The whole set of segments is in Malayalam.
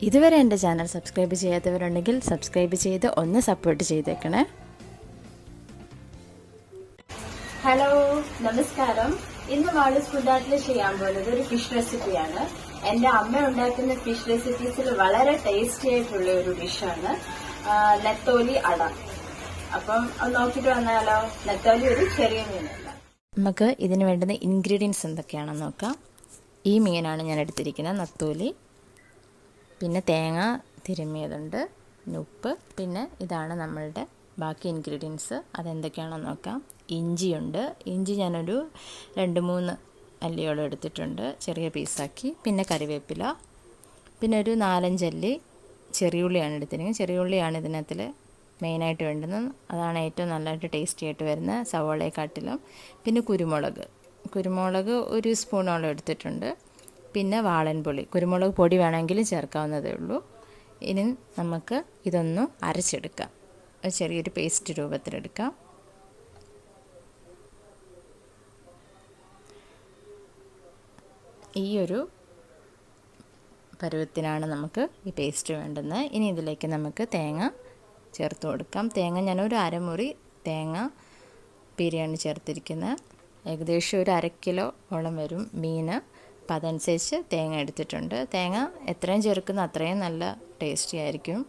ഇതുവരെ എൻ്റെ ചാനൽ സബ്സ്ക്രൈബ് ചെയ്യാത്തവരുണ്ടെങ്കിൽ സബ്സ്ക്രൈബ് ചെയ്ത് ഒന്ന് സപ്പോർട്ട് ചെയ്തേക്കണേ. ഹലോ, നമസ്കാരം. ഇന്ന് മാളൂസ് ഫുഡ് ആർട്ടിൽ ചെയ്യാൻ പോകുന്നത് ഒരു ഫിഷ് റെസിപ്പിയാണ്. എൻ്റെ അമ്മ ഉണ്ടാക്കുന്ന ഫിഷ് റെസിപ്പീസിൽ വളരെ ടേസ്റ്റി ആയിട്ടുള്ള ഒരു ഡിഷാണ് നെത്തോലി അട. അപ്പം അത് നോക്കിയിട്ട് വന്നാലോ. നെത്തോലി ഒരു ചെറിയ മീനല്ല. നമുക്ക് ഇതിന് വേണ്ടുന്ന ഇൻഗ്രീഡിയൻസ് എന്തൊക്കെയാണെന്ന് നോക്കാം. ഈ മീനാണ് ഞാൻ എടുത്തിരിക്കുന്നത്, നെത്തോലി. പിന്നെ തേങ്ങ തിരുമ്മിയതുണ്ട്, ഉപ്പ്, പിന്നെ ഇതാണ് നമ്മളുടെ ബാക്കി ഇൻഗ്രീഡിയൻസ്. അതെന്തൊക്കെയാണെന്ന് നോക്കാം. ഇഞ്ചിയുണ്ട്. ഇഞ്ചി ഞാനൊരു 2-3 അല്ലിയോളം എടുത്തിട്ടുണ്ട്, ചെറിയ പീസാക്കി. പിന്നെ കറിവേപ്പില, പിന്നെ ഒരു 4-5 അല്ലി ചെറിയുള്ളിയാണ് എടുത്തിരിക്കുന്നത്. ചെറിയുള്ളിയാണ് ഇതിനകത്തിൽ മെയിനായിട്ട് വേണ്ടുന്നത്. അതാണ് ഏറ്റവും നല്ലതായിട്ട് ടേസ്റ്റി ആയിട്ട് വരുന്നത് സവോളയെക്കാട്ടിലും. പിന്നെ കുരുമുളക് 1 സ്പൂണോളം എടുത്തിട്ടുണ്ട്. പിന്നെ വാളൻപുളി, കുരുമുളക് പൊടി വേണമെങ്കിലും ചേർക്കാവുന്നതേ ഉള്ളൂ. ഇനി നമുക്ക് ഇതൊന്ന് അരച്ചെടുക്കാം, ചെറിയൊരു പേസ്റ്റ് രൂപത്തിലെടുക്കാം. ഈ ഒരു പരുവത്തിനാണ് നമുക്ക് ഈ പേസ്റ്റ് വേണ്ടുന്നത്. ഇനി ഇതിലേക്ക് നമുക്ക് തേങ്ങ ചേർത്ത് കൊടുക്കാം. തേങ്ങ ഞാനൊരു അരമുറി തേങ്ങ പിരിയാണ് ചേർത്തിരിക്കുന്നത്. ഏകദേശം ഒരു 1/2 കിലോളം വരും മീന്. അപ്പം അതനുസരിച്ച് തേങ്ങ എടുത്തിട്ടുണ്ട്. തേങ്ങ എത്രയും ചേർക്കുന്ന അത്രയും നല്ല ടേസ്റ്റി ആയിരിക്കും.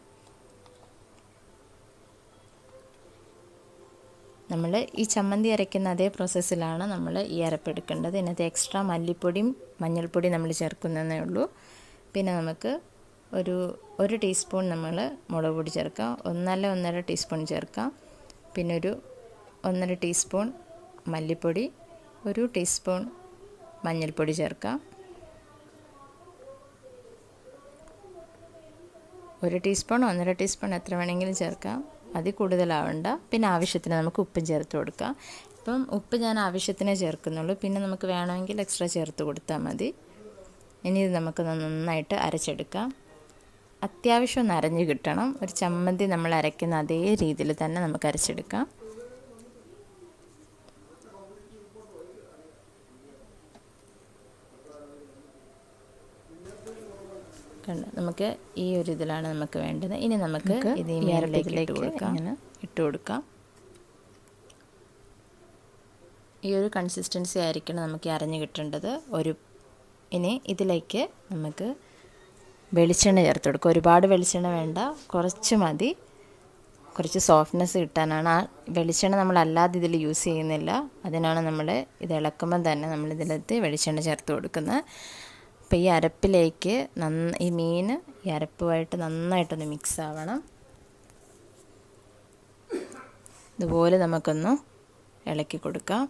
നമ്മൾ ഈ ചമ്മന്തി അരയ്ക്കുന്ന അതേ പ്രോസസ്സിലാണ് നമ്മൾ ഈ അരപ്പെടുക്കേണ്ടത്. ഇതിനകത്ത് എക്സ്ട്രാ മല്ലിപ്പൊടിയും മഞ്ഞൾപ്പൊടിയും നമ്മൾ ചേർക്കുന്നതേ ഉള്ളൂ. പിന്നെ നമുക്ക് ഒരു ടീസ്പൂൺ നമ്മൾ മുളക് പൊടി ചേർക്കാം, 1.5 ടീസ്പൂൺ ചേർക്കാം. പിന്നെ ഒരു 1.5 ടീസ്പൂൺ മല്ലിപ്പൊടി, 1 ടീസ്പൂൺ മഞ്ഞൾപ്പൊടി ചേർക്കാം. 1 ടീസ്പൂൺ 1.5 ടീസ്പൂൺ എത്ര വേണമെങ്കിലും ചേർക്കാം, അതിൽ കൂടുതലാവണ്ട. പിന്നെ ആവശ്യത്തിന് നമുക്ക് ഉപ്പും ചേർത്ത് കൊടുക്കാം. ഇപ്പം ഉപ്പ് ഞാൻ ആവശ്യത്തിനേ ചേർക്കുന്നുള്ളൂ, പിന്നെ നമുക്ക് വേണമെങ്കിൽ എക്സ്ട്രാ ചേർത്ത് കൊടുത്താൽ മതി. ഇനി ഇത് നമുക്ക് നന്നായിട്ട് അരച്ചെടുക്കാം. അത്യാവശ്യം ഒന്ന് അരഞ്ഞ് കിട്ടണം. ഒരു ചമ്മന്തി നമ്മൾ അരയ്ക്കുന്ന അതേ രീതിയിൽ തന്നെ നമുക്ക് അരച്ചെടുക്കാം. നമുക്ക് ഈ ഒരു ഇതിലാണ് നമുക്ക് വേണ്ടത്. ഇനി നമുക്ക് ഇത് ഈ മീനിലേക്ക് ഇട്ട് കൊടുക്കാം. ഈ ഒരു കൺസിസ്റ്റൻസി ആയിരിക്കണം നമുക്ക് അരഞ്ഞ് കിട്ടേണ്ടത്. ഇനി ഇതിലേക്ക് നമുക്ക് വെളിച്ചെണ്ണ ചേർത്ത് കൊടുക്കുക. ഒരുപാട് വെളിച്ചെണ്ണ വേണ്ട, കുറച്ച് മതി. കുറച്ച് സോഫ്റ്റ്നെസ് കിട്ടാനാണ്. ആ വെളിച്ചെണ്ണ നമ്മളല്ലാതെ ഇതിൽ യൂസ് ചെയ്യുന്നില്ല. അതിനാണ് നമ്മൾ ഇത് ഇളക്കുമ്പം തന്നെ നമ്മളിതിലത്ത് വെളിച്ചെണ്ണ ചേർത്ത് കൊടുക്കുന്നത്. അപ്പോൾ ഈ അരപ്പിലേക്ക് ഈ മീൻ ഈ അരപ്പുമായിട്ട് നന്നായിട്ടൊന്ന് മിക്സ് ആവണം. ഇതുപോലെ നമുക്കൊന്ന് ഇളക്കി കൊടുക്കാം.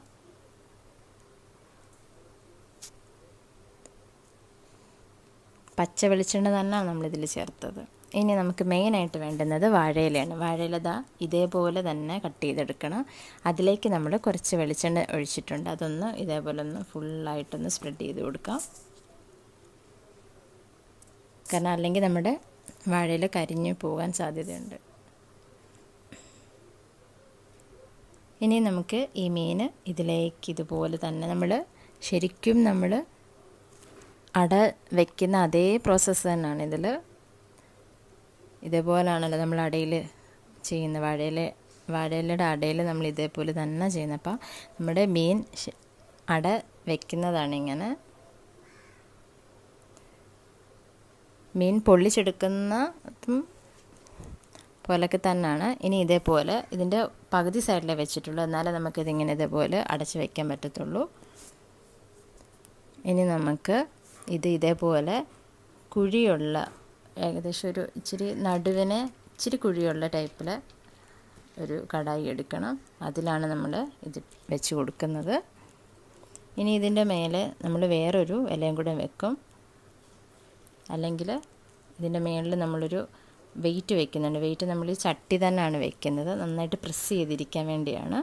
പച്ച വെളിച്ചെണ്ണ തന്നെയാണ് നമ്മളിതിൽ ചേർത്തത്. ഇനി നമുക്ക് മെയിനായിട്ട് വേണ്ടുന്നത് വാഴയിലയാണ്. വാഴയില ഇതേപോലെ തന്നെ കട്ട് ചെയ്തെടുക്കണം. അതിലേക്ക് നമ്മൾ കുറച്ച് വെളിച്ചെണ്ണ ഒഴിച്ചിട്ടുണ്ട്. അതൊന്ന് ഇതേപോലെ ഒന്ന് ഫുള്ളായിട്ടൊന്ന് സ്പ്രെഡ് ചെയ്ത് കൊടുക്കാം. കാരണം അല്ലെങ്കിൽ നമ്മുടെ വാഴയില കരിഞ്ഞു പോകാൻ സാധ്യതയുണ്ട്. ഇനി നമുക്ക് ഈ മീൻ ഇതിലേക്ക് ഇതുപോലെ തന്നെ ശരിക്കും നമ്മൾ അട വയ്ക്കുന്ന അതേ പ്രോസസ്സ് തന്നെയാണ് ഇതിൽ. ഇതേപോലെയാണല്ലോ നമ്മൾ അടയിൽ ചെയ്യുന്ന വാഴയിലയുടെ അടയിൽ നമ്മൾ ഇതേപോലെ തന്നെ ചെയ്യുന്നത്. അപ്പം നമ്മുടെ മീൻ അട വയ്ക്കുന്നതാണ് ഇങ്ങനെ. മീൻ പൊള്ളിച്ചെടുക്കുന്നതും പോലൊക്കെ തന്നെയാണ്. ഇനി ഇതേപോലെ ഇതിൻ്റെ പകുതി സൈഡിലേ വെച്ചിട്ടുള്ളൂ, എന്നാലേ നമുക്കിതിങ്ങനെ ഇതേപോലെ അടച്ച് വയ്ക്കാൻ പറ്റത്തുള്ളൂ. ഇനി നമുക്ക് ഇതേപോലെ കുഴിയുള്ള, ഏകദേശം ഒരു നടുവിന് ഇച്ചിരി കുഴിയുള്ള ടൈപ്പിൽ ഒരു കടായി എടുക്കണം. അതിലാണ് നമ്മൾ ഇത് വെച്ച് കൊടുക്കുന്നത്. ഇനി ഇതിൻ്റെ മേലെ നമ്മൾ വേറൊരു ഇലയും കൂടെ വെക്കും. അല്ലെങ്കിൽ ഇതിൻ്റെ മേളിൽ നമ്മളൊരു വെയിറ്റ് വെക്കുന്നുണ്ട്. വെയിറ്റ് നമ്മൾ ഈ ചട്ടി തന്നെയാണ് വെക്കുന്നത്, നന്നായിട്ട് പ്രസ് ചെയ്തിരിക്കാൻ വേണ്ടിയാണ്.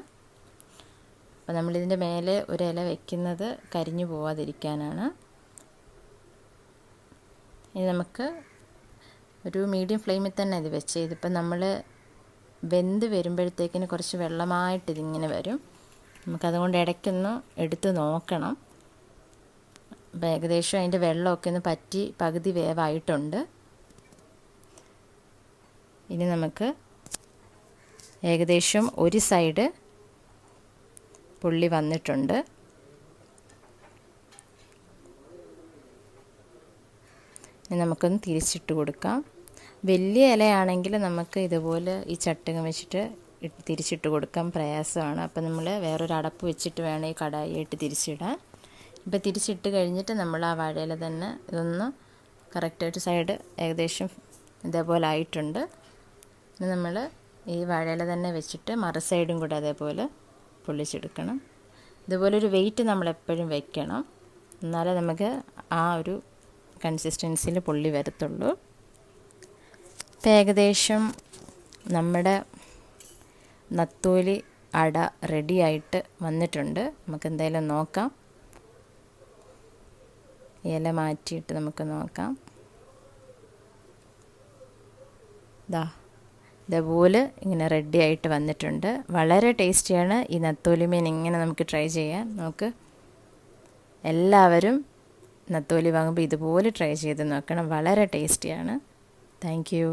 അപ്പോൾ നമ്മളിതിൻ്റെ മേലെ ഒരു ഇല വെക്കുന്നത് കരിഞ്ഞു പോവാതിരിക്കാനാണ്. ഇനി നമുക്ക് ഒരു മീഡിയം ഫ്ലെയിമിൽ തന്നെ ഇത് വെച്ച് ഇതിപ്പോൾ നമ്മൾ വെന്ത് വരുമ്പോഴത്തേക്കിന് കുറച്ച് വെള്ളമായിട്ട് ഇതിങ്ങനെ വരും. നമുക്കതുകൊണ്ട് ഇടയ്ക്കൊന്ന് എടുത്ത് നോക്കണം. അപ്പോൾ ഏകദേശം അതിൻ്റെ വെള്ളമൊക്കെ ഒന്ന് പറ്റി പകുതി വേവായിട്ടുണ്ട്. ഇനി നമുക്ക് ഏകദേശം ഒരു സൈഡ് പൊള്ളി വന്നിട്ടുണ്ട്. ഇനി നമുക്കൊന്ന് തിരിച്ചിട്ട് കൊടുക്കാം. വലിയ ഇലയാണെങ്കിൽ നമുക്ക് ഇതുപോലെ ഈ ചട്ടുകം വെച്ചിട്ട് തിരിച്ചിട്ട് കൊടുക്കാൻ പ്രയാസമാണ്. അപ്പോൾ നമ്മൾ വേറൊരു അടപ്പ് വെച്ചിട്ട് വേണം ഈ കടായിയായിട്ട് തിരിച്ചിടാൻ. ഇപ്പോൾ തിരിച്ചിട്ട് കഴിഞ്ഞിട്ട് നമ്മൾ ആ വാഴയില തന്നെ ഇതൊന്ന് കറക്റ്റായിട്ട് സൈഡ് ഏകദേശം ഇതേപോലെ ആയിട്ടുണ്ട്. ഇനി നമ്മൾ ഈ വാഴയില തന്നെ വെച്ചിട്ട് മറു സൈഡും കൂടെ അതേപോലെ പൊള്ളിച്ചെടുക്കണം. ഇതുപോലൊരു വെയിറ്റ് നമ്മളെപ്പോഴും വെക്കണം, എന്നാലേ നമുക്ക് ആ ഒരു കൺസിസ്റ്റൻസിയിൽ പൊള്ളി വരത്തുള്ളൂ. ഇപ്പം ഏകദേശം നമ്മുടെ നത്തോലി അട റെഡിയായിട്ട് വന്നിട്ടുണ്ട്. നമുക്ക് എന്തായാലും നോക്കാം. ഇല മാറ്റിയിട്ട് നമുക്ക് നോക്കാം. ഇതേപോലെ ഇങ്ങനെ റെഡി ആയിട്ട് വന്നിട്ടുണ്ട്. വളരെ ടേസ്റ്റിയാണ് ഈ നത്തോലി മീൻ. ഇങ്ങനെ നമുക്ക് ട്രൈ ചെയ്യാം. നമുക്ക് എല്ലാവരും നത്തോലി വാങ്ങുമ്പോൾ ഇതുപോലെ ട്രൈ ചെയ്ത് നോക്കണം. വളരെ ടേസ്റ്റിയാണ്. Thank you.